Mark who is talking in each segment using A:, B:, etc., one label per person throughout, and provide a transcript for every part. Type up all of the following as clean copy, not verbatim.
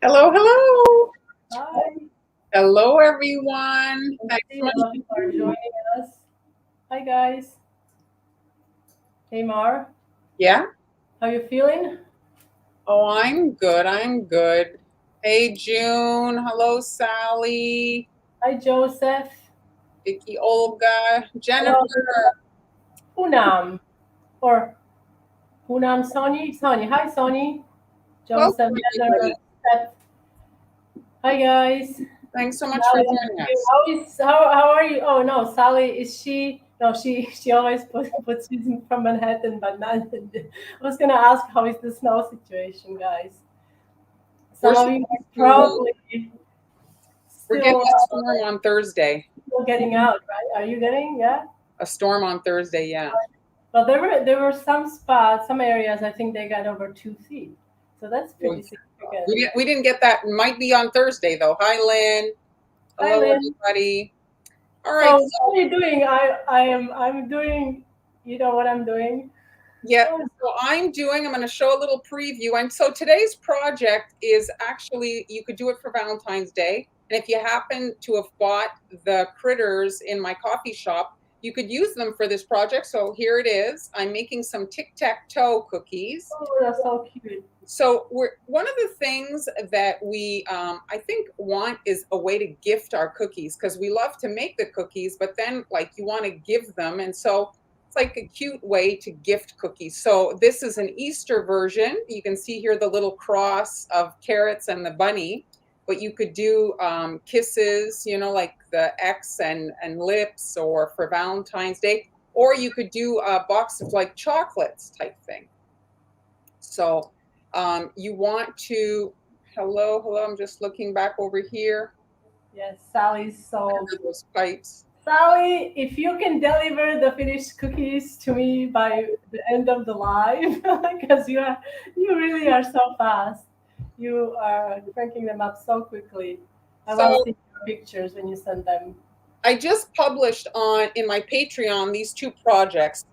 A: Hello, hello.
B: Hi,
A: Hello, everyone. Thanks so
B: thank
A: much.
B: you for joining us. Hi, guys. Hey, Mar.
A: Yeah.
B: How you feeling?
A: Oh, I'm good. I'm good. Hey, June. Hello, Sally.
B: Hi, Joseph.
A: Vicky, Olga, Jennifer.
B: Hello, Punam. Or Punam Sony. Sony. Hi, Sony. Joseph,
A: Welcome,
B: Heather,
A: everybody.
B: Steph. Hi, guys.
A: Thanks so much for
B: Sally,
A: joining us.
B: how are you? Oh no, Sally, is she? No, she always puts she's from Manhattan, but not. I was gonna ask how is the snow situation, guys.
A: We're
B: Some of
A: supposed
B: you are
A: to,
B: probably
A: we're getting
B: still
A: a storm on Thursday.
B: still getting out, right? Are you getting? Yeah.
A: A storm on Thursday, yeah.
B: Well, there were some spots, some areas. I think they got over 2 feet, so that's
A: We
B: pretty significant.
A: didn't get that. Might be on Thursday, though. Hi, Lynn.
B: Hi,
A: Hello,
B: Lynn.
A: everybody. All right.
B: So what are you doing? I'm doing. You know what I'm doing?
A: Yeah,
B: Oh,
A: so I'm going to show a little preview. And so today's project is actually, you could do it for Valentine's Day. And if you happen to have bought the critters in my coffee shop, you could use them for this project. So here it is. I'm making some Tic-Tac-Toe cookies.
B: that's so cute.
A: So one of the things that we, I think, want is a way to gift our cookies because we love to make the cookies, but then like you want to give them. And so it's like a cute way to gift cookies. So this is an Easter version. You can see here the little cross of carrots and the bunny, but you could do kisses, like the X and lips, or for Valentine's Day, or you could do a box of like chocolates type thing. So you want to, hello, I'm just looking back over here.
B: Yes, Sally's
A: Where
B: so.
A: are those pipes?
B: Sally, if you can deliver the finished cookies to me by the end of the live, because you really are so fast. You are cranking them up so quickly. I love
A: So
B: seeing your pictures when you send them.
A: I just published in my Patreon these two projects.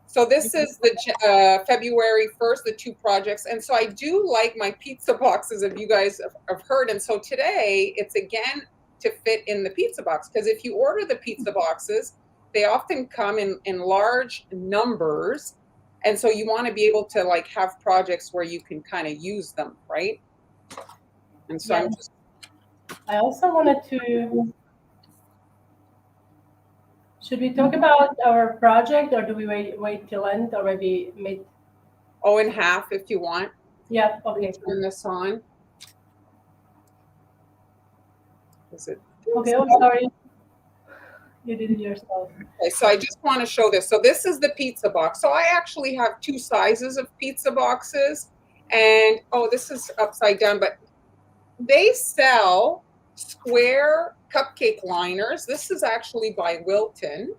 A: So this is the February 1st, the two projects. And so I do like my pizza boxes, if you guys have heard. And so today it's again to fit in the pizza box, because if you order the pizza boxes, they often come in large numbers. And so you want to be able to like have projects where you can kind of use them, right? And so I'm
B: Yes.
A: just,
B: I also wanted to. Should we talk about our project, or do we wait till end, or maybe mid?
A: in half if you want.
B: Yeah.
A: Let me
B: Okay.
A: turn this on. Is it
B: Okay.
A: this?
B: Oh, sorry. You did it yourself.
A: Okay, so I just want to show this. So this is the pizza box. So I actually have two sizes of pizza boxes. And this is upside down, but they sell square cupcake liners. This is actually by Wilton.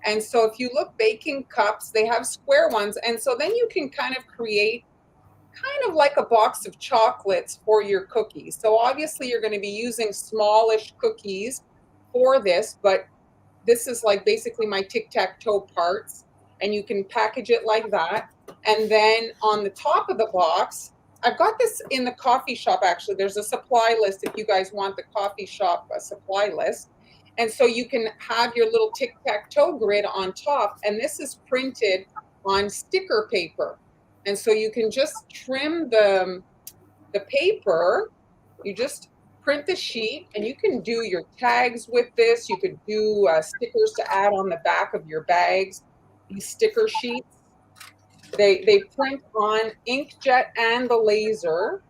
A: And so if you look, baking cups, they have square ones. And so then you can kind of create kind of like a box of chocolates for your cookies. So obviously you're going to be using smallish cookies for this, but this is like basically my tic-tac-toe parts, and you can package it like that. And then on the top of the box, I've got this in the coffee shop. Actually, there's a supply list if you guys want the coffee shop supply list. And so you can have your little tic-tac-toe grid on top, and this is printed on sticker paper. And so you can just trim the paper. You just print the sheet, and you can do your tags with this. You could do stickers to add on the back of your bags. These sticker sheets, they print on inkjet and the laser.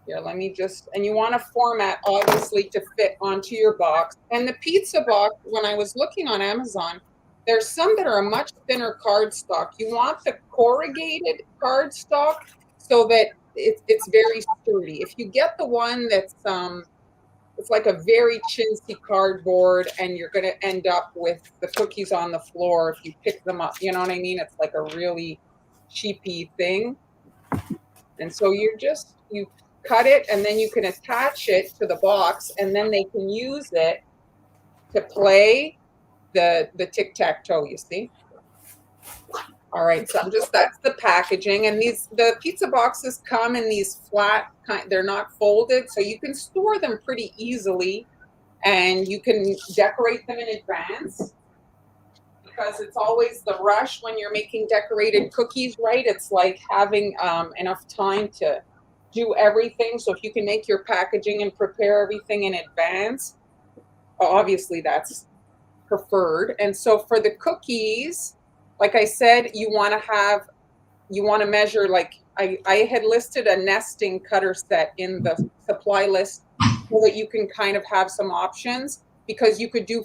A: Here, let me just, and you want to format obviously to fit onto your box. And the pizza box, when I was looking on Amazon, there's some that are a much thinner cardstock. You want the corrugated cardstock so that it's very sturdy. If you get the one that's it's like a very chintzy cardboard, and you're going to end up with the cookies on the floor if you pick them up. You know what I mean? It's like a really cheapy thing. And so you cut it, and then you can attach it to the box, and then they can use it to play the tic-tac-toe, you see? All All right, so that's the packaging, and the pizza boxes come in these flat kind. They're not folded, so you can store them pretty easily, and you can decorate them in advance because it's always the rush when you're making decorated cookies, right? It's like having enough time to do everything. So if you can make your packaging and prepare everything in advance, obviously that's preferred. And so for the cookies, like I said, you want to measure, like I had listed a nesting cutter set in the supply list so that you can kind of have some options, because you could do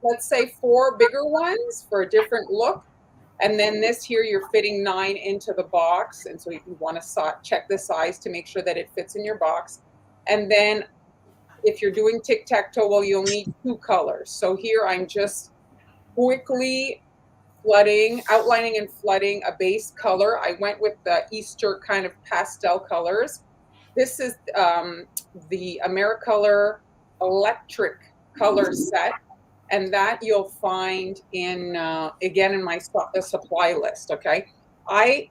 A: let's say four bigger ones for a different look. And then this here, you're fitting 9 into the box. And so you want to check the size to make sure that it fits in your box. And then if you're doing tic-tac-toe, well, you'll need 2 colors. So here I'm just quickly outlining and flooding a base color. I went with the Easter kind of pastel colors. This is the Americolor electric color set, and that you'll find in again in my supply list. Okay, I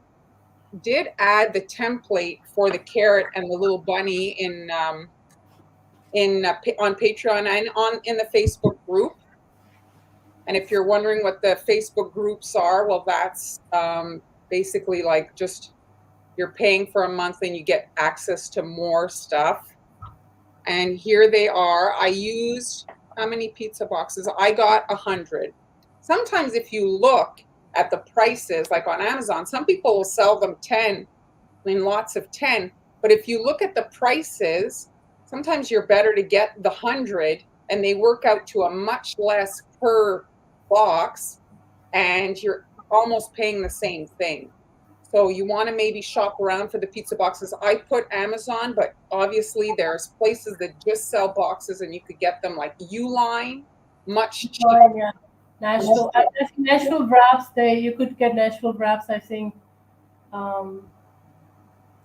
A: did add the template for the carrot and the little bunny on Patreon and in the Facebook group. And if you're wondering what the Facebook groups are, well, that's basically like just you're paying for a month and you get access to more stuff. And here they are. I used, how many pizza boxes? I got 100. Sometimes if you look at the prices, like on Amazon, some people will sell them 10 in lots of 10. But if you look at the prices, sometimes you're better to get the 100, and they work out to a much less per box, and you're almost paying the same thing. So you want to maybe shop around for the pizza boxes. I put Amazon, but obviously there's places that just sell boxes, and you could get them like Uline, much cheaper.
B: Oh, yeah. Nashville wraps. You could get Nashville wraps, I think,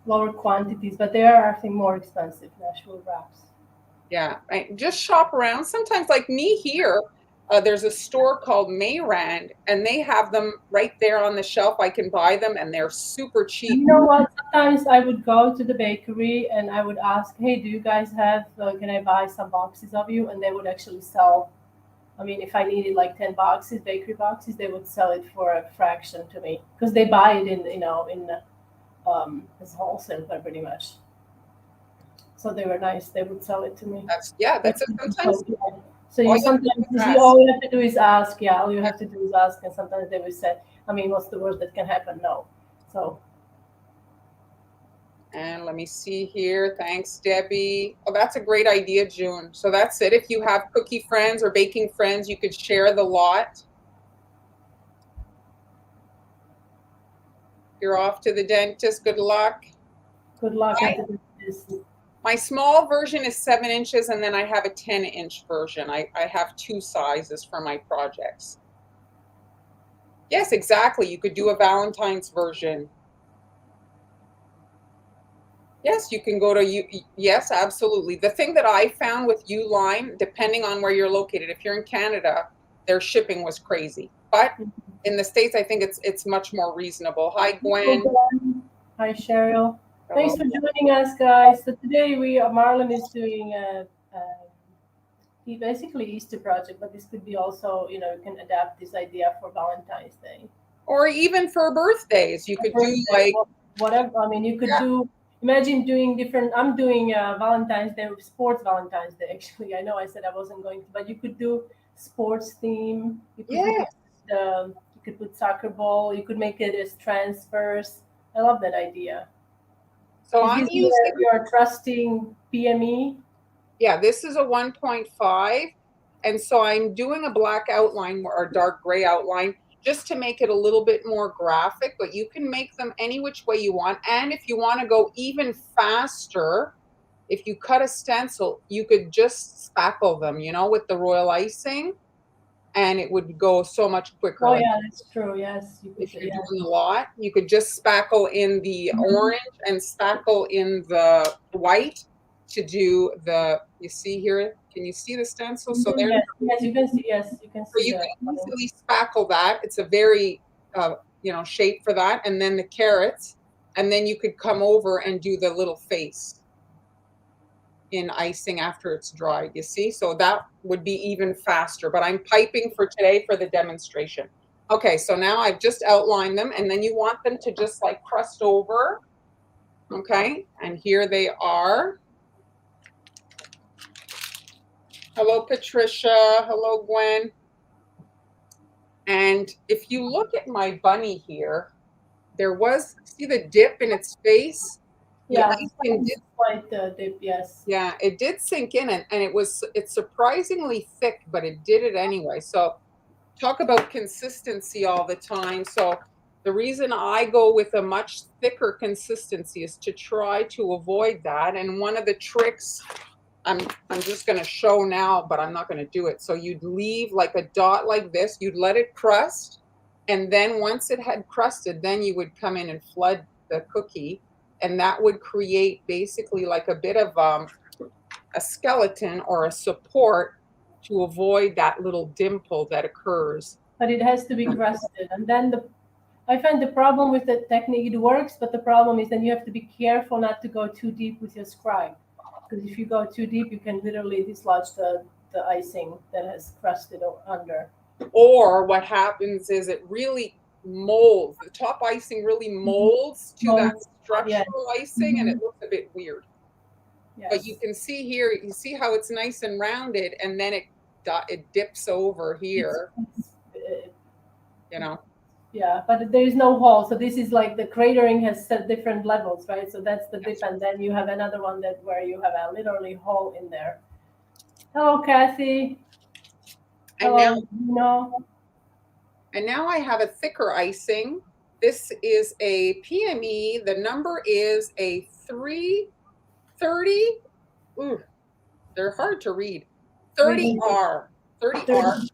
B: lower quantities, but they are, I think, more expensive. Nashville wraps.
A: Yeah, just shop around. Sometimes, like me here, there's a store called Mayrand, and they have them right there on the shelf. I can buy them, and they're super cheap.
B: You know what? Sometimes I would go to the bakery and I would ask, "Hey, do you guys have? Can I buy some boxes of you?" And they would actually sell. I mean, if I needed like 10 boxes, bakery boxes, they would sell it for a fraction to me because they buy it as wholesale, but pretty much. So they were nice. They would sell it to me.
A: That's sometimes.
B: So all you have to do is ask. Yeah, all you have to do is ask, and sometimes they will say, "I mean, what's the worst that can happen?" No. So.
A: And let me see here. Thanks, Debbie. Oh, that's a great idea, June. So that's it. If you have cookie friends or baking friends, you could share the lot. You're off to the dentist. Good luck.
B: Good luck at the dentist.
A: My small version is 7 inches, and then I have a 10-inch version. I have 2 sizes for my projects. Yes, exactly. You could do a Valentine's version. Yes, you can go to yes, absolutely. The thing that I found with Uline, depending on where you're located, if you're in Canada, their shipping was crazy. But in the States, I think it's much more reasonable. Hi, Gwen.
B: Hi, Cheryl. Thanks for joining us, guys. So today Marlon is doing basically Easter project, but this could be also, you can adapt this idea for Valentine's Day.
A: Or even for birthdays. You could do like
B: whatever. I mean, you could do, imagine doing different, I'm doing Valentine's Day, sports Valentine's Day, actually. I know I said I wasn't going to, but you could do sports theme. You could put soccer ball. You could make it as transfers. I love that idea.
A: So I'm using
B: your trusting PME.
A: Yeah, this is a 1.5, and so I'm doing a black outline or dark gray outline just to make it a little bit more graphic. But you can make them any which way you want, and if you want to go even faster, if you cut a stencil, you could just spackle them, with the royal icing. And it would go so much quicker.
B: Oh, yeah, that's true. Yes.
A: If you're doing a lot, you could just spackle in the orange and spackle in the white to do you see here? Can you see the stencil? So there.
B: Yes, you can see. Yes, you can see.
A: So you can easily spackle that. It's a very shape for that, and then the carrots, and then you could come over and do the little face in icing after it's dried, you see? So that would be even faster, but I'm piping for today for the demonstration. Okay, so now I've just outlined them, and then you want them to just like crust over, okay? And here they are. Hello, Patricia. Hello, Gwen. And if you look at my bunny here, see the dip in its face?
B: Yeah, it's quite the dip, yes.
A: Yeah, it did sink in, and it's surprisingly thick, but it did it anyway. So talk about consistency all the time. So the reason I go with a much thicker consistency is to try to avoid that. And one of the tricks I'm just going to show now, but I'm not going to do it. So you'd leave like a dot like this, you'd let it crust, and then once it had crusted, then you would come in and flood the cookie, and that would create basically like a bit of a skeleton or a support to avoid that little dimple that occurs.
B: But it has to be crusted. And then I find the problem with the technique, it works, but the problem is then you have to be careful not to go too deep with your scribe. Because if you go too deep, you can literally dislodge the icing that has crusted under.
A: Or what happens is it really molds. The top icing really molds to that structural icing, and it looks a bit weird. Yes. But you can see here, you see how it's nice and rounded, and then it dips over here.
B: Yeah, but there is no hole. So this is like the cratering has set different levels, right? So that's the dip, and then you have another one where you have a literally hole in there. Hello, Kathy.
A: And now I have a thicker icing. This is a PME. The number is a 330. Ooh, they're hard to read. 30R. 30R.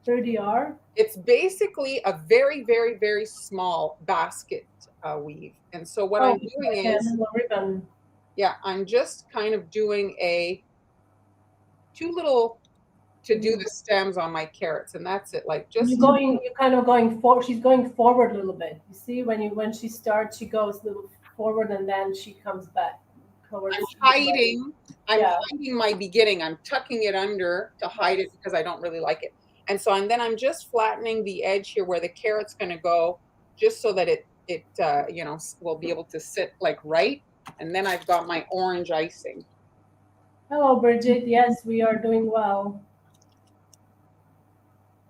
B: 30R.
A: It's basically a very, very, very small basket weave. And so what I'm doing is, I'm just kind of doing two little to do the stems on my carrots, and that's it. Like just
B: you're kind of going forward. She's going forward a little bit. You see, when she starts, she goes a little forward, and then she comes back.
A: I'm hiding my beginning. I'm tucking it under to hide it because I don't really like it. And so I'm just flattening the edge here where the carrot's going to go, just so that it will be able to sit like right. And then I've got my orange icing.
B: Hello, Bridget. Yes, we are doing well.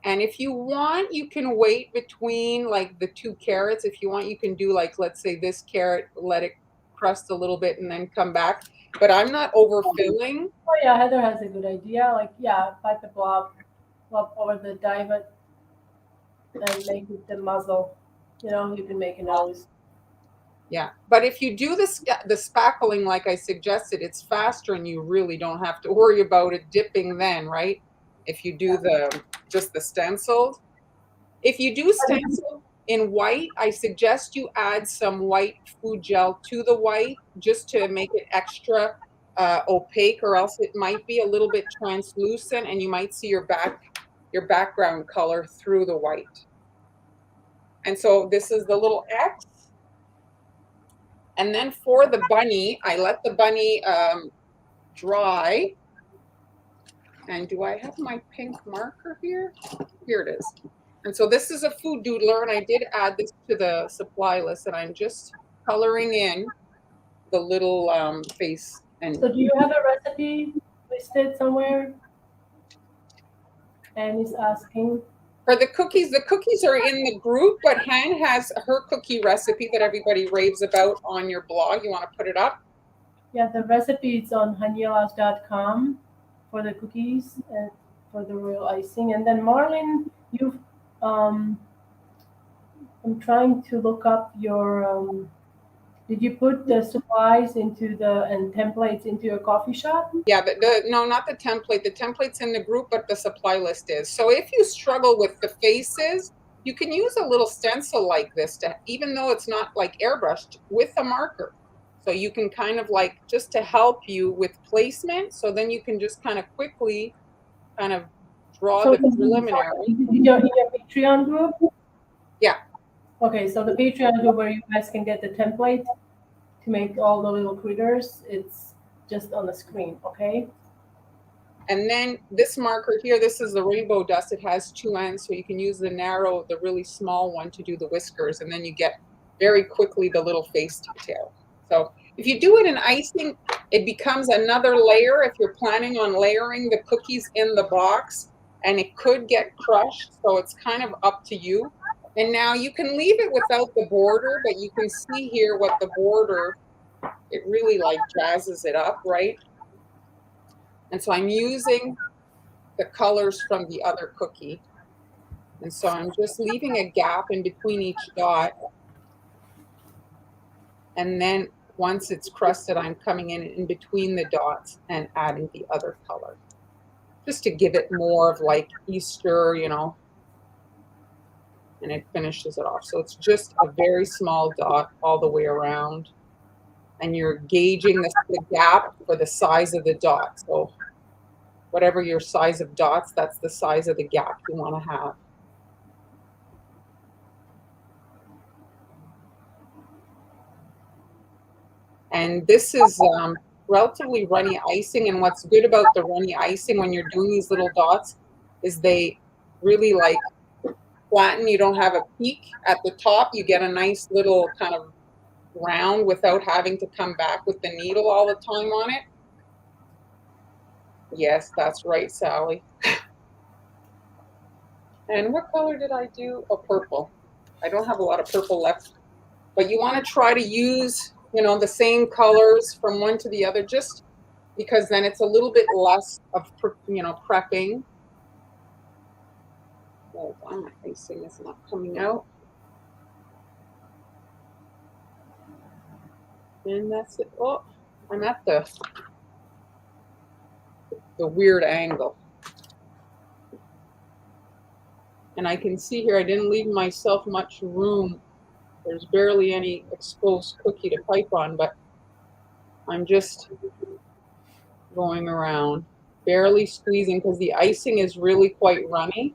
A: And if you want, you can wait between like the two carrots. If you want, you can do like, let's say this carrot, let it crust a little bit and then come back. But I'm not overfilling.
B: Oh yeah, Heather has a good idea. Like, pipe the blob over the divot and make it the muzzle. You can make a nose.
A: Yeah, but if you do the spackling like I suggested, it's faster and you really don't have to worry about it dipping then, right? If you do just the stenciled. If you do stenciled in white, I suggest you add some white food gel to the white just to make it extra opaque, or else it might be a little bit translucent and you might see your background color through the white. And so this is the little X. And then for the bunny, I let the bunny dry. And do I have my pink marker here? Here it is. And so this is a food doodler, and I did add this to the supply list, and I'm just coloring in the little face. And
B: so do you have a recipe listed somewhere? Anne is asking.
A: For the cookies are in the group, but Han has her cookie recipe that everybody raves about on your blog. You want to put it up?
B: Yeah, the recipe is on hanielas.com for the cookies and for the royal icing. And then Marlene, I'm trying to look up your. Did you put the supplies and templates into your coffee shop?
A: Yeah, but no, not the template. The template's in the group, but the supply list is. So if you struggle with the faces, you can use a little stencil like this even though it's not like airbrushed, with a marker. So you can kind of like just to help you with placement. So then you can just kind of quickly kind of draw the preliminary.
B: In your Patreon group?
A: Yeah.
B: Okay, so the Patreon group where you guys can get the template to make all the little critters, it's just on the screen, okay?
A: And then this marker here, this is the rainbow dust. It has two ends, so you can use the narrow, the really small one to do the whiskers, and then you get very quickly the little face detail. So if you do it in icing, it becomes another layer if you're planning on layering the cookies in the box, and it could get crushed, so it's kind of up to you. And now you can leave it without the border, but you can see here what the border, it really like jazzes it up, right? And so I'm using the colors from the other cookie. And so I'm just leaving a gap in between each dot. And then once it's crusted, I'm coming in between the dots and adding the other color. Just to give it more of like Easter, you know, and it finishes it off. So it's just a very small dot all the way around. And you're gauging the gap for the size of the dot. So whatever your size of dots, that's the size of the gap you want to have. And this is relatively runny icing. And what's good about the runny icing when you're doing these little dots is they really like flatten. You don't have a peak at the top. You get a nice little kind of round without having to come back with the needle all the time on it. Yes, that's right, Sally. And what color did I do? Oh, purple. I don't have a lot of purple left. But you want to try to use, you know, the same colors from one to the other, just because then it's a little bit less of, you know, prepping. Hold on, my icing is not coming out. And that's it. Oh, I'm at the weird angle. And I can see here I didn't leave myself much room. There's barely any exposed cookie to pipe on, but I'm just going around, barely squeezing because the icing is really quite runny.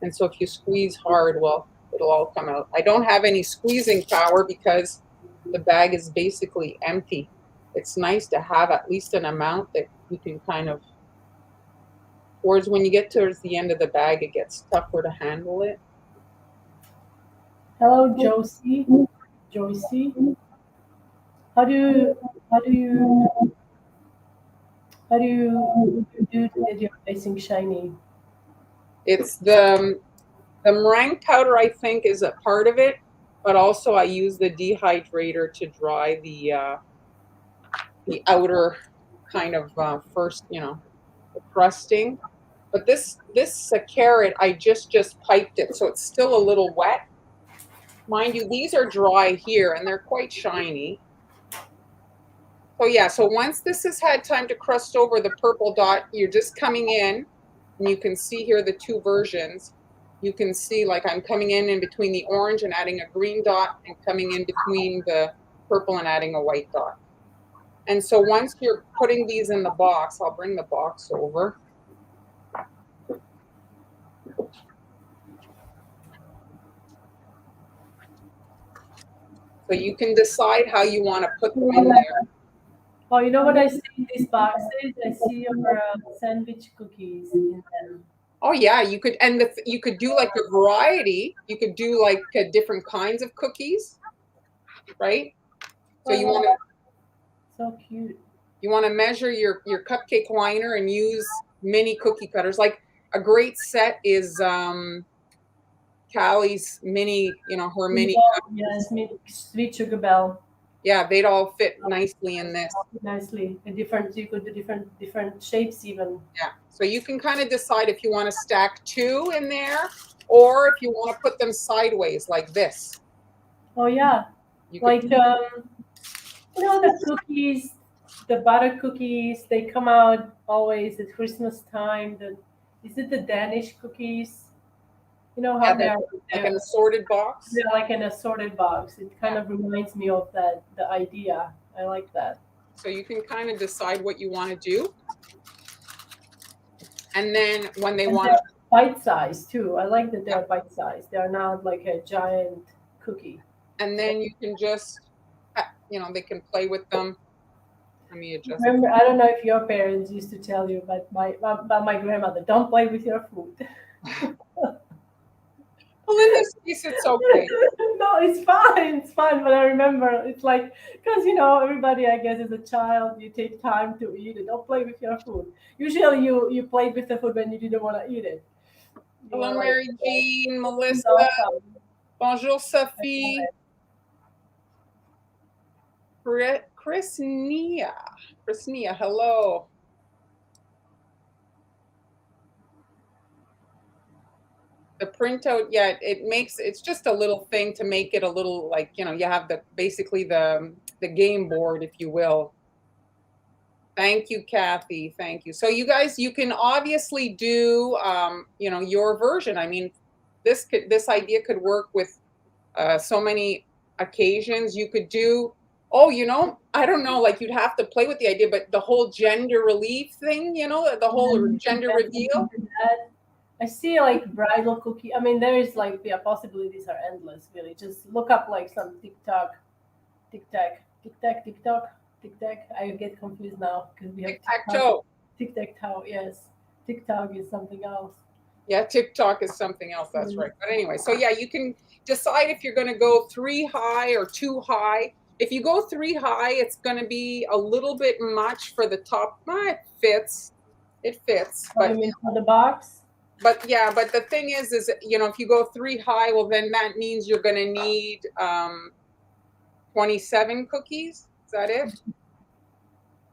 A: And so if you squeeze hard, well, it'll all come out. I don't have any squeezing power because the bag is basically empty. It's nice to have at least an amount that you can kind of, whereas when you get towards the end of the bag, it gets tougher to handle it.
B: Hello, Josie. Josie. How do you do to get your icing shiny?
A: It's the meringue powder, I think, is a part of it, but also I use the dehydrator to dry the outer kind of first, you know, the crusting. But this carrot, I just piped it, so it's still a little wet. Mind you, these are dry here, and they're quite shiny. So yeah, so once this has had time to crust over the purple dot, you're just coming in, and you can see here the two versions. You can see like I'm coming in between the orange and adding a green dot, and coming in between the purple and adding a white dot. And so once you're putting these in the box, I'll bring the box over. So you can decide how you want to put them in there.
B: Oh, you know what I see in these boxes? I see your sandwich cookies in them.
A: Oh yeah, you could, and you could do like a variety. You could do like different kinds of cookies, right? So you want to,
B: so cute.
A: you want to measure your cupcake liner and use mini cookie cutters. Like a great set is Callie's mini, you know, her mini.
B: Yes, sweet sugar bell.
A: Yeah, they'd all fit nicely in this.
B: Nicely, and different. You could do different shapes even.
A: Yeah, so you can kind of decide if you want to stack two in there, or if you want to put them sideways like this.
B: Oh yeah, like you know the cookies, the butter cookies. They come out always at Christmas time. Is it the Danish cookies? You know how they're
A: like an assorted box?
B: They're like an assorted box. It kind of reminds me of that, the idea. I like that.
A: So you can kind of decide what you want to do. And then when they want
B: bite size too. I like that they're bite size. They're not like a giant cookie.
A: And then you can just, they can play with them. Let me adjust.
B: Remember, I don't know if your parents used to tell you, but my grandmother, don't play with your food.
A: Well, in this case, it's okay.
B: No, it's fine. It's fine. But I remember it's like, because, everybody, I guess, as a child, you take time to eat it. Don't play with your food. Usually you played with the food when you didn't want to eat it.
A: Hello, Mary Jean, Melissa.
B: Welcome.
A: Bonjour, Sophie. Chris Nia, hello. The printout, yeah, it's just a little thing to make it a little like, you have basically the game board, if you will. Thank you, Kathy. Thank you. So you guys, you can obviously do, your version. I mean, this idea could work with so many occasions. You could do, I don't know, like you'd have to play with the idea, but the whole gender relief thing, the whole gender reveal.
B: I see like bridal cookie. I mean, there is like, yeah, possibilities are endless, really. Just look up like some TikTok. I get confused now because we have
A: Tic-Tac-Toe.
B: Tic-Tac-Toe, yes. TikTok is something else.
A: Yeah, TikTok is something else. That's right. But anyway, so yeah, you can decide if you're going to go 3 high or 2 high. If you go 3 high, it's going to be a little bit much for the top. It fits. It fits.
B: But you mean for the box?
A: But yeah, but the thing is, if you go 3 high, well, then that means you're going to need 27 cookies. Is that it?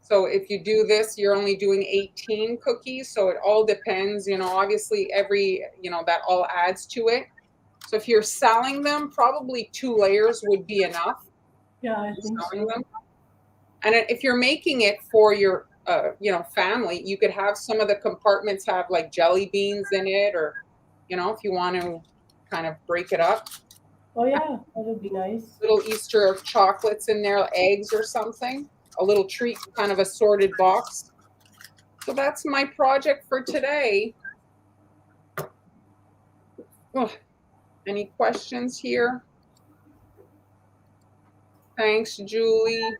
A: So if you do this, you're only doing 18 cookies. So it all depends, obviously that all adds to it. So if you're selling them, probably 2 layers would be enough.
B: Yeah, I think so.
A: Them. And if you're making it for your, family, you could have some of the compartments have like jelly beans in it, or, if you want to kind of break it up.
B: Oh yeah, that would be nice.
A: Little Easter chocolates in there, eggs or something. A little treat, kind of assorted box. So that's my project for today. Oh, any questions here? Thanks, Julie.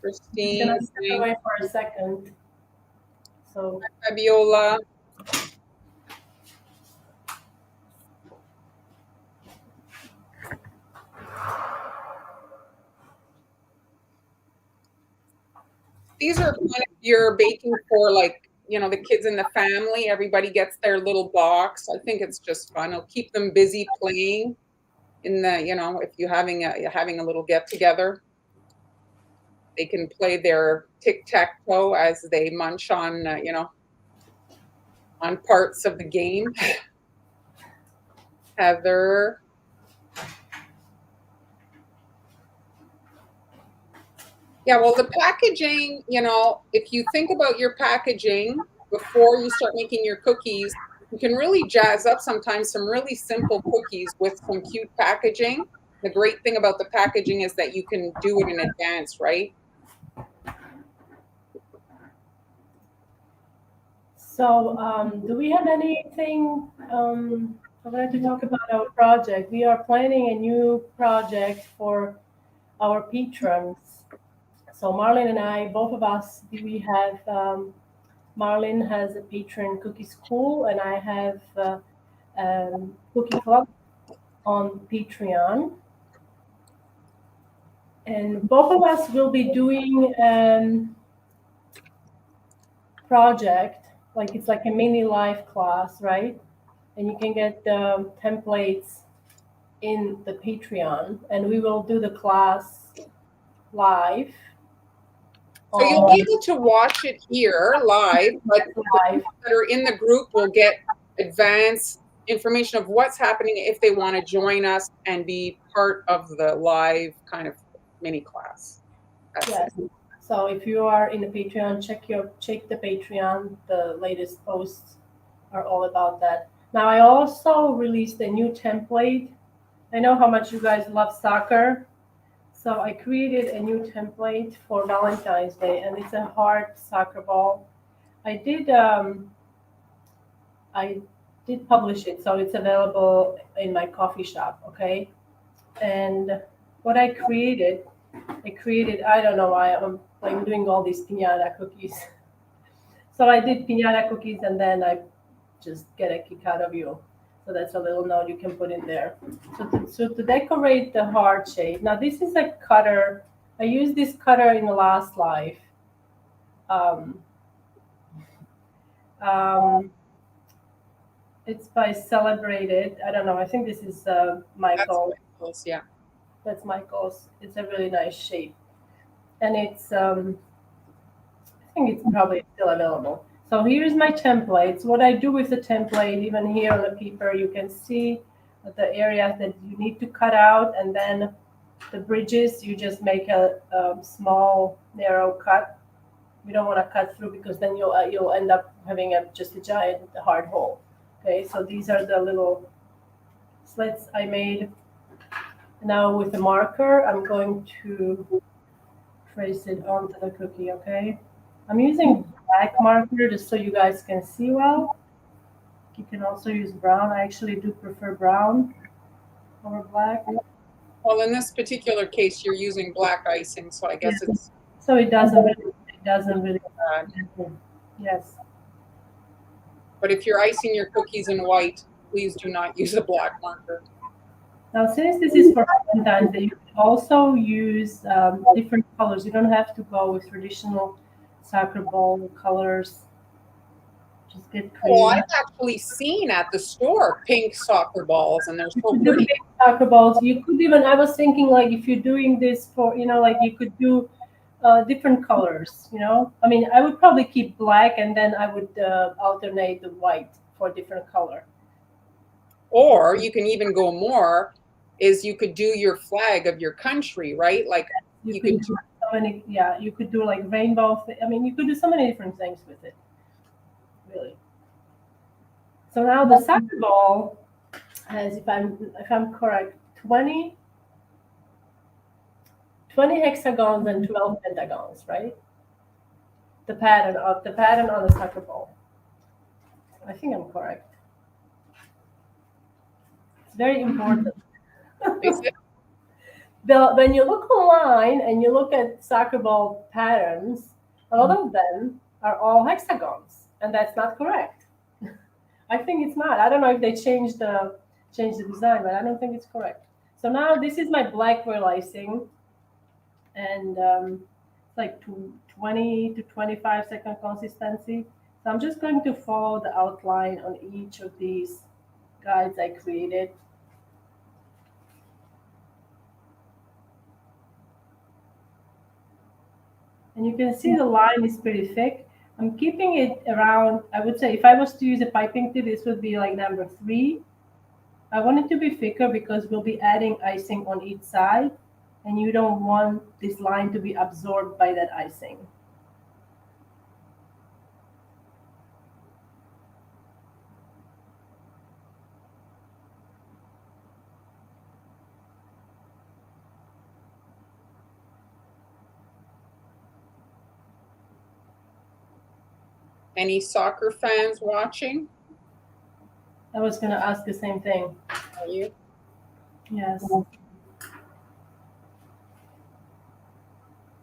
A: Christine.
B: I'm gonna step away for a second. So
A: Fabiola. These are kind of you're baking for, like, the kids in the family. Everybody gets their little box. I think it's just fun. It'll keep them busy playing in the, if you're having a little get together. They can play their tic-tac-toe as they munch on, on parts of the game. Heather. Yeah, well, the packaging, if you think about your packaging before you start making your cookies, you can really jazz up sometimes some really simple cookies with some cute packaging. The great thing about the packaging is that you can do it in advance, right?
B: So, do we have anything I wanted to talk about our project? We are planning a new project for our patrons. So Marlene and I, both of us, we have, Marlene has a patron cookie school, and I have cookie club on Patreon. And both of us will be doing project, like it's like a mini live class, right? And you can get the templates in the Patreon, and we will do the class live.
A: So you'll be able to watch it here live, but the people that are in the group will get advanced information of what's happening if they want to join us and be part of the live kind of mini class.
B: Yes. So if you are in the Patreon, check the Patreon. The latest posts are all about that. Now I also released a new template. I know how much you guys love soccer. So I created a new template for Valentine's Day, and it's a heart soccer ball. I did publish it, so it's available in my coffee shop, okay? And what I created, I don't know why I'm doing all these piñata cookies. So I did piñata cookies and then I just get a kick out of you. So that's a little note you can put in there. So to decorate the heart shape, now this is a cutter. I used this cutter in the last life. Um, um, it's by Celebrated. I don't know. I think this is Michael.
A: That's yeah.
B: That's Michael's. It's a really nice shape, and it's I think it's probably still available. So here's my templates. What I do with the template, even here on the paper, you can see the areas that you need to cut out, and then the bridges, you just make a small narrow cut. You don't want to cut through because then you'll end up having just a giant hard hole. Okay, so these are the little slits I made. Now with the marker, I'm going to trace it onto the cookie. Okay, I'm using black marker just so you guys can see well. You can also use brown. I actually do prefer brown over black.
A: Well, in this particular case, you're using black icing, so I guess it's
B: So it doesn't really. Yes.
A: But if you're icing your cookies in white, please do not use a black marker.
B: Now, since this is for Valentine's Day, you can also use different colors. You don't have to go with traditional soccer ball colors. Just get
A: Oh,
B: creative.
A: I've actually seen at the store pink soccer balls, and they're
B: You
A: so
B: could do
A: pretty.
B: big soccer balls. You could even, I was thinking like if you're doing this for, like you could do different colors, I mean, I would probably keep black and then I would alternate the white for different color.
A: Or you can even go more, is you could do your flag of your country, right? Like
B: You
A: you
B: could
A: could
B: do so many, yeah, you could do like rainbow. I mean, you could do so many different things with it, really. So now the soccer ball has, if I'm correct, 20 hexagons and 12 pentagons, right? The pattern on the soccer ball. I think I'm correct. It's very important.
A: is it?
B: When you look online and you look at soccer ball patterns, a lot of them are all hexagons, and that's not correct. I think it's not. I don't know if they changed the design, but I don't think it's correct. So now this is my Blackberry Lacing, and it's like 20 to 25-second consistency. So I'm just going to follow the outline on each of these guides I created. And you can see the line is pretty thick. I'm keeping it around, I would say if I was to use a piping tip, this would be like number 3. I want it to be thicker because we'll be adding icing on each side, and you don't want this line to be absorbed by that icing.
A: Any soccer fans watching?
B: I was going to ask the same thing.
A: Are you?
B: Yes.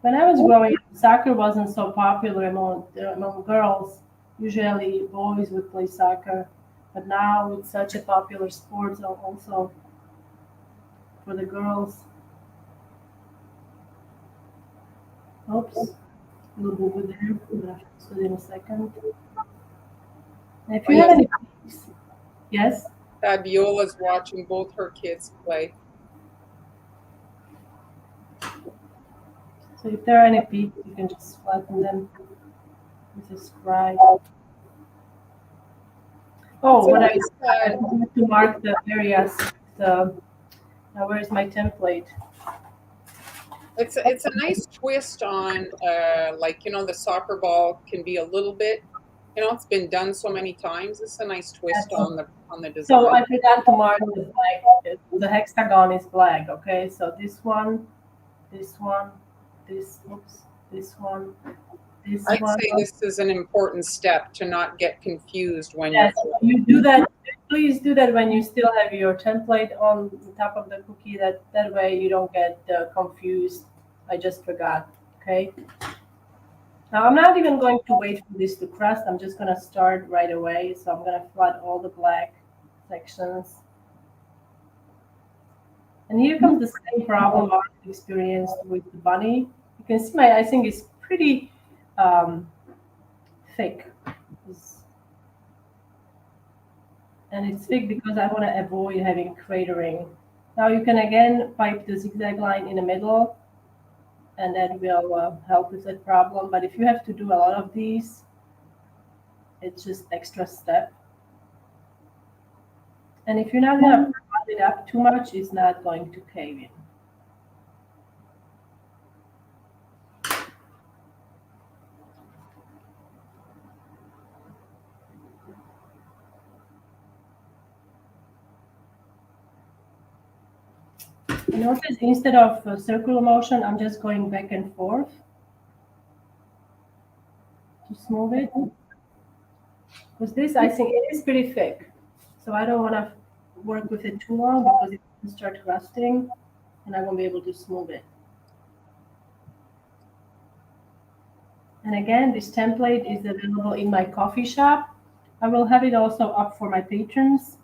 B: When I was growing up, soccer wasn't so popular among girls. Usually, boys would play soccer, but now it's such a popular sport also for the girls. Oops, a little bit over there. I'm gonna fix it in a second. And if you have any, yes.
A: Fabiola's watching both her kids play.
B: So if there are any peaks, you can just flatten them with a scribe. Oh, what I forgot to mark the areas. Now where's my template?
A: It's a nice twist on like the soccer ball can be a little bit, it's been done so many times. It's a nice twist on the design.
B: So I forgot to mark the black. The hexagon is black. Okay, so this one, this one, this one, this
A: I'd
B: one.
A: say this is an important step to not get confused when
B: Yes, you do that. Please do that when you still have your template on the top of the cookie. That way you don't get confused. I just forgot. Okay. Now I'm not even going to wait for this to crust. I'm just going to start right away. So I'm going to flood all the black sections. And here comes the same problem I experienced with the bunny. You can see my icing is pretty thick. And it's thick because I want to avoid having cratering. Now you can again pipe the zigzag line in the middle, and that will help with that problem. But if you have to do a lot of these, it's just extra step. And if you're not going to put it up too much, it's not going to cave in. Notice instead of circular motion, I'm just going back and forth to smooth it. Because this icing, it is pretty thick. So I don't want to work with it too long because it will start rusting and I won't be able to smooth it. And again, this template is available in my coffee shop. I will have it also up for my patrons.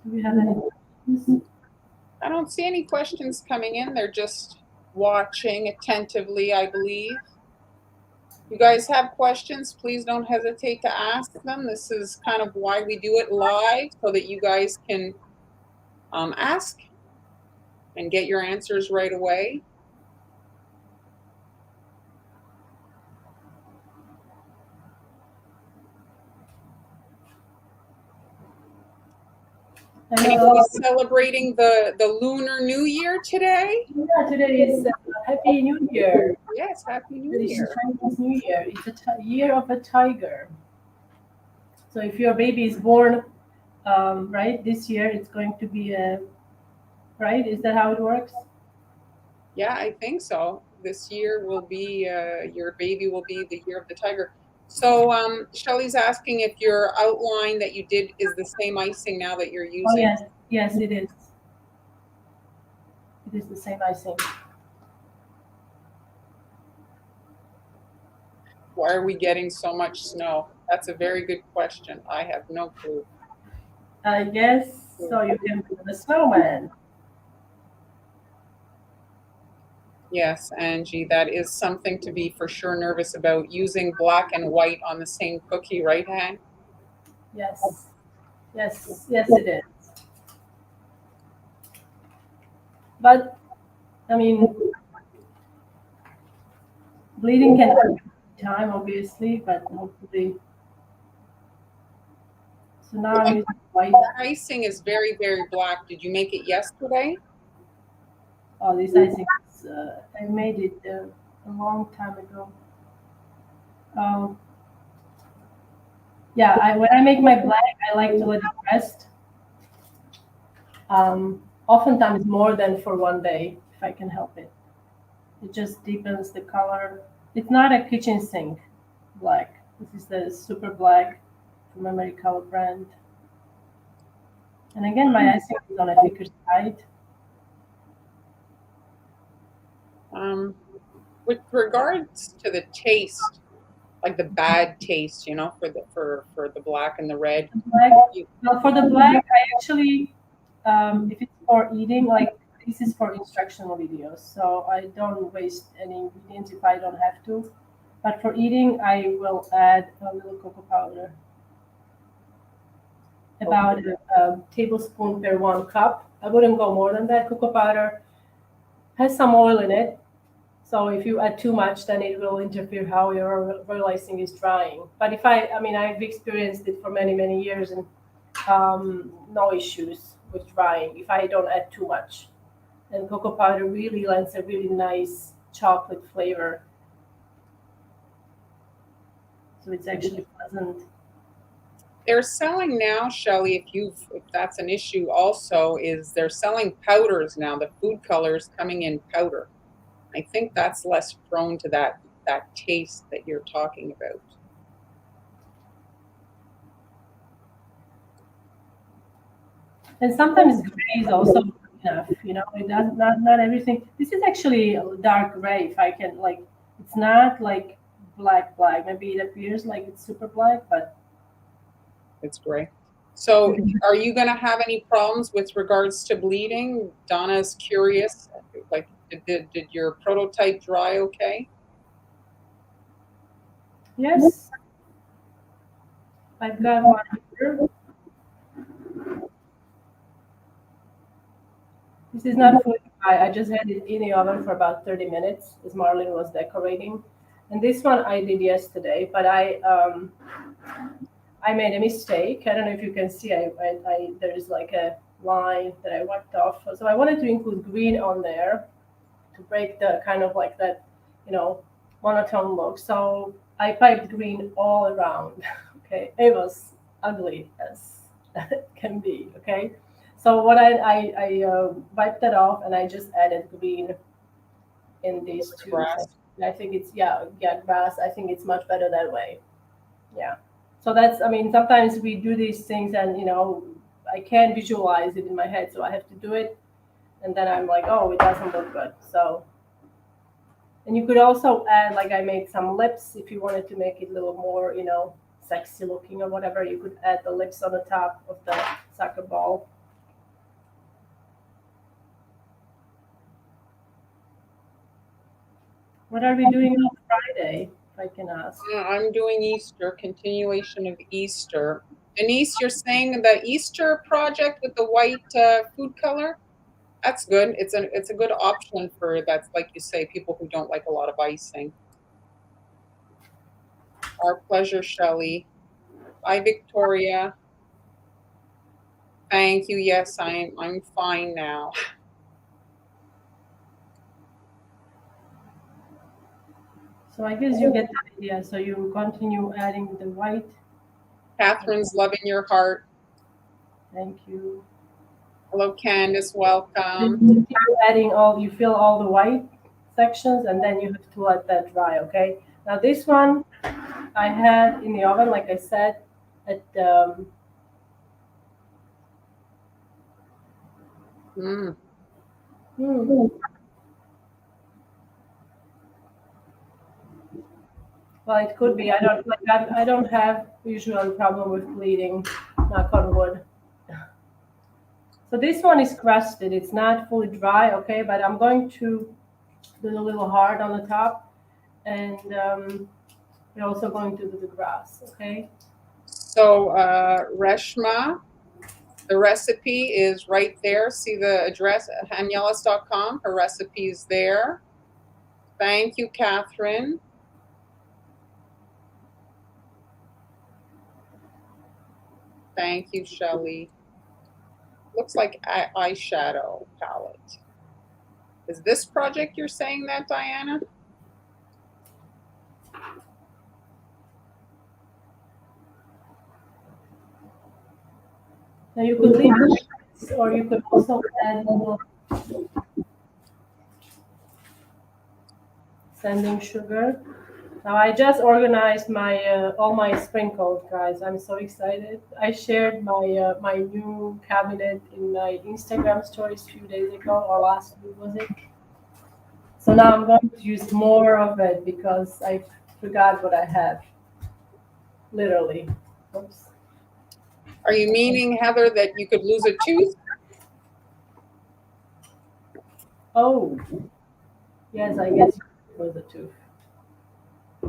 B: Do we have any questions?
A: I don't see any questions coming in. They're just watching attentively, I believe. You guys have questions, please don't hesitate to ask them. This is kind of why we do it live, so that you guys can ask and get your answers right away. Anybody celebrating the Lunar New Year today?
B: Yeah, today is Happy New Year.
A: Yes, Happy New Year.
B: Chinese New Year. It's a year of a tiger. So if your baby is born right this year, it's going to be right. Is that how it works?
A: Yeah, I think so. This year will be your baby will be the year of the tiger. So Shelley's asking if your outline that you did is the same icing now that you're using.
B: Oh yes, yes it is. It is the same icing.
A: Why are we getting so much snow? That's a very good question. I have no clue.
B: I guess so. You can build a snowman.
A: Yes, Angie, that is something to be for sure nervous about, using black and white on the same cookie, right, Han?
B: Yes, yes, yes, it is. But I mean, bleeding can take time, obviously, but hopefully. So now I'm using white.
A: The icing is very, very black. Did you make it yesterday?
B: Oh, this icing is, I made it a long time ago. Yeah, when I make my black, I like to let it rest. Oftentimes more than for one day, if I can help it. It just deepens the color. It's not a kitchen sink black. This is the super black from Americolor brand. And again, my icing is on a thicker side.
A: With regards to the taste, like the bad taste, you know, for the black and the red.
B: Black, well, for the black, I actually, if it's for eating, like this is for instructional videos, so I don't waste any ingredients if I don't have to. But for eating, I will add a little cocoa powder, about a tablespoon per 1 cup. I wouldn't go more than that. Cocoa powder has some oil in it, so if you add too much, then it will interfere how your royal icing is drying. But if I mean, I've experienced it for many, many years, and no issues with drying if I don't add too much. And cocoa powder really lends a really nice chocolate flavor. So it's actually pleasant.
A: They're selling now, Shelley, if that's an issue also, is they're selling powders now, the food colors coming in powder. I think that's less prone to that taste that you're talking about.
B: And sometimes gray is also good enough, you know, it does not everything. This is actually a dark gray, if I can like, it's not like black black. Maybe it appears like it's super black, but
A: It's gray. So are you going to have any problems with regards to bleeding? Donna's curious, like did your prototype dry okay?
B: yes, I've got one here. This is not fully dry. I just had it in the oven for about 30 minutes as Marlene was decorating. And this one I did yesterday, but I made a mistake. I don't know if you can see. There is like a line that I wiped off. So I wanted to include green on there to break the kind of like that, you know, monotone look. So I piped green all around. Okay, it was ugly as it can be. Okay, so what I wiped that off and I just added green in these two.
A: Grass.
B: I think it's yeah grass. I think it's much better that way. Yeah. So that's, I mean, sometimes we do these things and, you know, I can't visualize it in my head. So I have to do it. And then I'm like, oh, it doesn't look good. So, and you could also add, like I made some lips if you wanted to make it a little more, you know, sexy looking or whatever. You could add the lips on the top of the soccer ball. What are we doing on Friday, if I can ask?
A: I'm doing Easter, continuation of Easter. Denise, you're saying the Easter project with the white food color? That's good. It's a good option for that's like you say, people who don't like a lot of icing. Our pleasure, Shelley. Bye, Victoria. Thank you. Yes, I'm fine now.
B: So I guess you get the idea. So you continue adding the white.
A: Catherine's loving your heart.
B: Thank you.
A: Hello, Candace. Welcome.
B: You keep adding all, you fill all the white sections and then you have to let that dry, okay? Now this one I had in the oven, like I said, at
A: Mm,
B: hmm, well, it could be. I don't like. I don't have usual problem with bleeding. Knock on wood. So this one is crusted. It's not fully dry, okay? But I'm going to do it a little hard on the top, and we're also going to do the grass, okay?
A: so, Reshma, the recipe is right there. See the address, hanielas.com. Her recipe is there. Thank you, Catherine. Thank you, Shelley. Looks like eyeshadow palette. Is this project you're saying that, Diana?
B: Now you could leave it, or you could also add a little sanding sugar. Now I just organized my all my sprinkles, guys. I'm so excited. I shared my new cabinet in my Instagram stories a few days ago, or last week was it? So now I'm going to use more of it because I forgot what I have. Literally. Oops.
A: Are you meaning, Heather, that you could lose a tooth?
B: Oh, yes, I guess it was a tooth.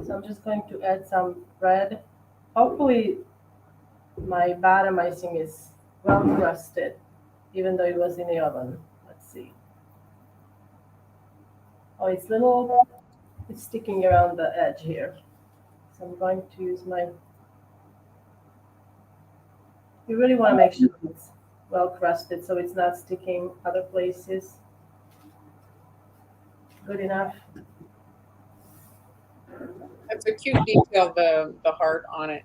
B: So I'm just going to add some bread. Hopefully my bottom icing is well crusted, even though it was in the oven. Let's see. Oh, it's sticking around the edge here. So I'm going to use my, you really want to make sure it's well crusted so it's not sticking other places. Good enough.
A: That's a cute detail, the heart on it.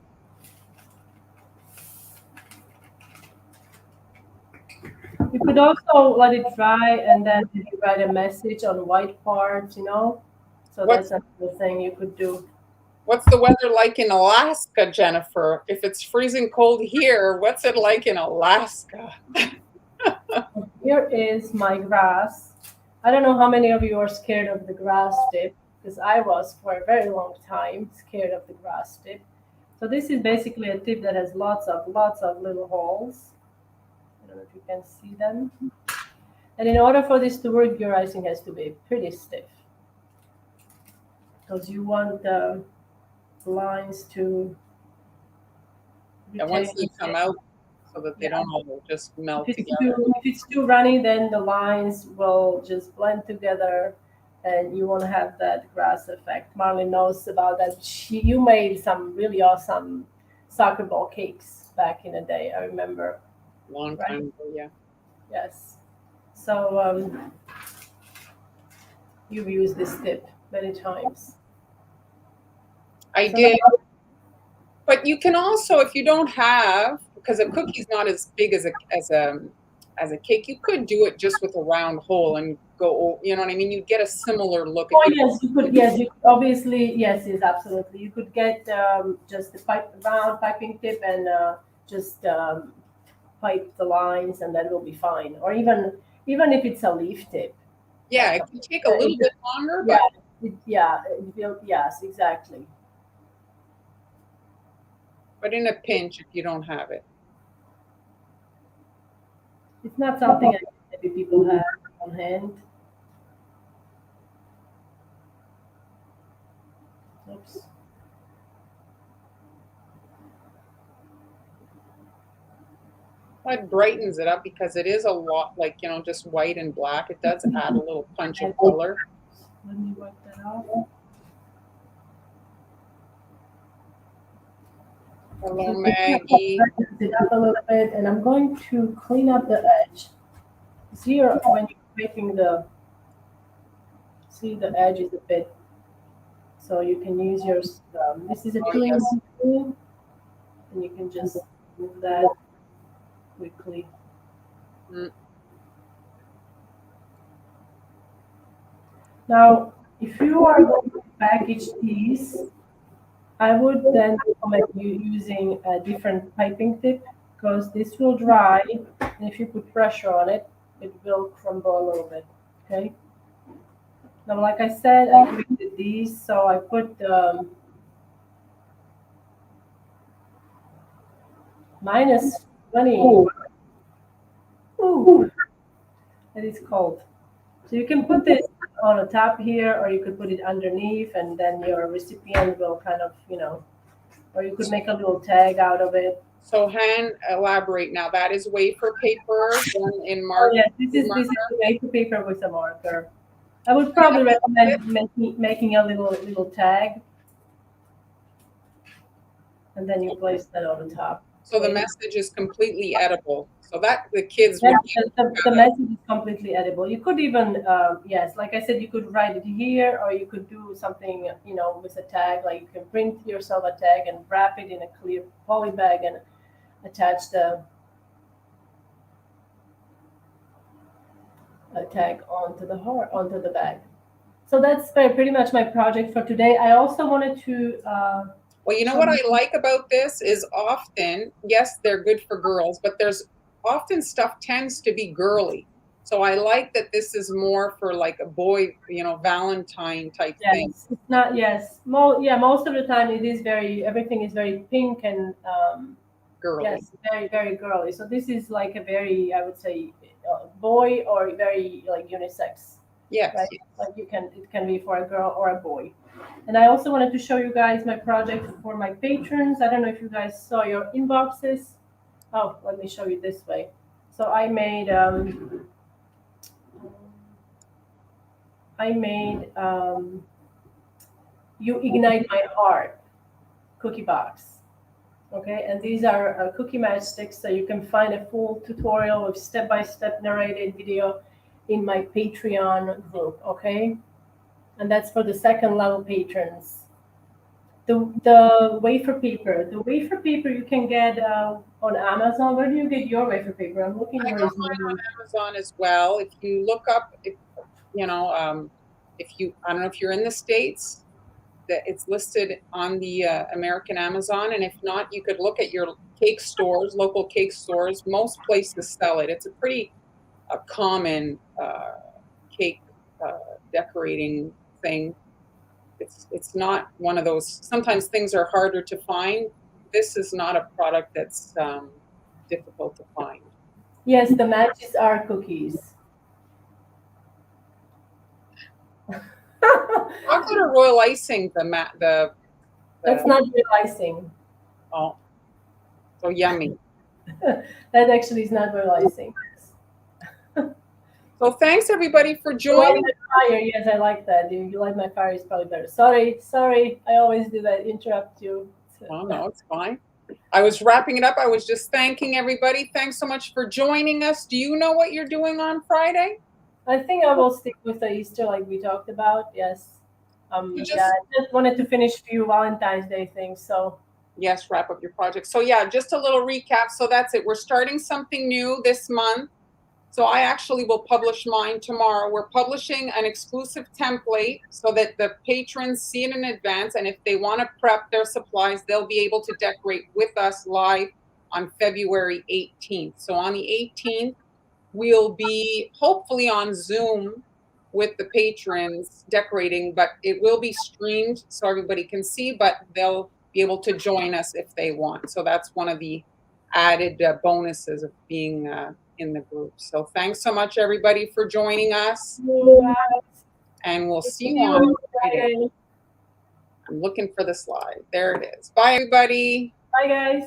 B: You could also let it dry and then you write a message on white parts, So
A: What's
B: that's another thing you could do.
A: what's the weather like in Alaska, Jennifer? If it's freezing cold here, what's it like in Alaska?
B: Here is my grass. I don't know how many of you are scared of the grass tip, because I was for a very long time scared of the grass tip. So this is basically a tip that has lots of little holes. I don't know if you can see them. And in order for this to work, your icing has to be pretty stiff, because you want the lines to
A: And once
B: retain
A: they come out, so that they
B: Yeah.
A: don't all just melt
B: If
A: together.
B: it's too runny, then the lines will just blend together, and you won't have that grass effect. Marley knows about that. You made some really awesome soccer ball cakes back in the day. I remember.
A: Long
B: Right?
A: time ago, yeah.
B: Yes. So you've used this tip many times.
A: I
B: So
A: did. But you can also, if you don't have, because a cookie's not as big as a cake, you could do it just with a round hole and go. You know what I mean? You'd get a similar look.
B: Oh yes, you could. Yes, you obviously yes, absolutely. You could get just the round piping tip and just pipe the lines, and that will be fine. Or even if it's a leaf tip.
A: Yeah, it can take a little bit longer,
B: Yeah,
A: but
B: yes, exactly.
A: in a pinch if you don't have it.
B: It's not something that maybe people have on hand. Oops.
A: It brightens it up because it is a lot like, just white and black. It does add a little punch of color.
B: Let me wipe that off.
A: Hello, Maggie.
B: It up a little bit, and I'm going to clean up the edge. See, when you're making the edge is a bit, so you can use your. This is a clean tool, and you can just move that quickly.
A: Mm.
B: Now, if you are going to package these, I would then recommend you using a different piping tip, because this will dry, and if you put pressure on it, it will crumble a little bit. Okay. Now, like I said, I created these, so I put minus 20. Ooh, that is cold. So you can put this on the top here, or you could put it underneath, and then your recipient will kind of, or you could make a little tag out of it.
A: So elaborate now. That is wafer paper done in
B: Oh
A: marker.
B: yes, this is the wafer paper with a marker. I would probably recommend making a little tag, and then you place that on the top.
A: So the message is completely edible. So that the kids
B: Yeah,
A: would
B: the message is completely edible. You could even, yes, like I said, you could write it here, or you could do something, with a tag. Like you can print yourself a tag and wrap it in a clear poly bag and attach the tag onto the bag. So that's pretty much my project for today. I also wanted to.
A: Well, you know what I like about this is often, yes, they're good for girls, but there's often stuff tends to be girly. So I like that this is more for like a boy, Valentine type thing.
B: Yes, it's not. Yes, most of the time everything is very pink and
A: Girly.
B: yes, very very girly. So this is like a very, I would say, boy, or very like unisex.
A: Yes.
B: Right? Like it can be for a girl or a boy. And I also wanted to show you guys my project for my patrons. I don't know if you guys saw your inboxes. Oh, let me show you this way. So I made You Ignite My Heart cookie box. Okay, and these are cookie matchsticks. So you can find a full tutorial with step-by-step narrated video in my Patreon group. Okay, and that's for the second level patrons. The wafer paper. The wafer paper you can get on Amazon. Where do you get your wafer paper? I'm looking
A: I
B: for
A: got
B: his
A: mine on
B: name.
A: Amazon as well. If you look up, if you know, if you, I don't know if you're in the States, that it's listed on the American Amazon, and if not, you could look at your cake stores, local cake stores. Most places sell it. It's a pretty common cake decorating thing. It's not one of those. Sometimes things are harder to find. This is not a product that's difficult to find.
B: Yes, the matches are cookies.
A: Chocolate or royal icing,
B: That's
A: the
B: not realizing.
A: oh, so yummy.
B: That actually is not realizing.
A: So thanks everybody for
B: You like
A: joining.
B: my fire? Yes, I like that. You like my fire is probably better. Sorry. I always do that. Interrupt you.
A: Oh no, it's fine. I was wrapping it up. I was just thanking everybody. Thanks so much for joining us. Do you know what you're doing on Friday?
B: I think I will stick with the Easter like we talked about. Yes.
A: You
B: Yeah,
A: just
B: I just wanted to finish a few Valentine's Day things. So
A: yes, wrap up your project. So yeah, just a little recap. So that's it. We're starting something new this month. So I actually will publish mine tomorrow. We're publishing an exclusive template so that the patrons see it in advance. And if they want to prep their supplies, they'll be able to decorate with us live on February 18th. So on the 18th, we'll be hopefully on Zoom with the patrons decorating, but it will be streamed so everybody can see, but they'll be able to join us if they want. So that's one of the added bonuses of being in the group. So thanks so much, everybody, for joining us, and we'll see you on Friday. I'm looking for the slide. There it is. Bye, everybody.
B: bye, guys.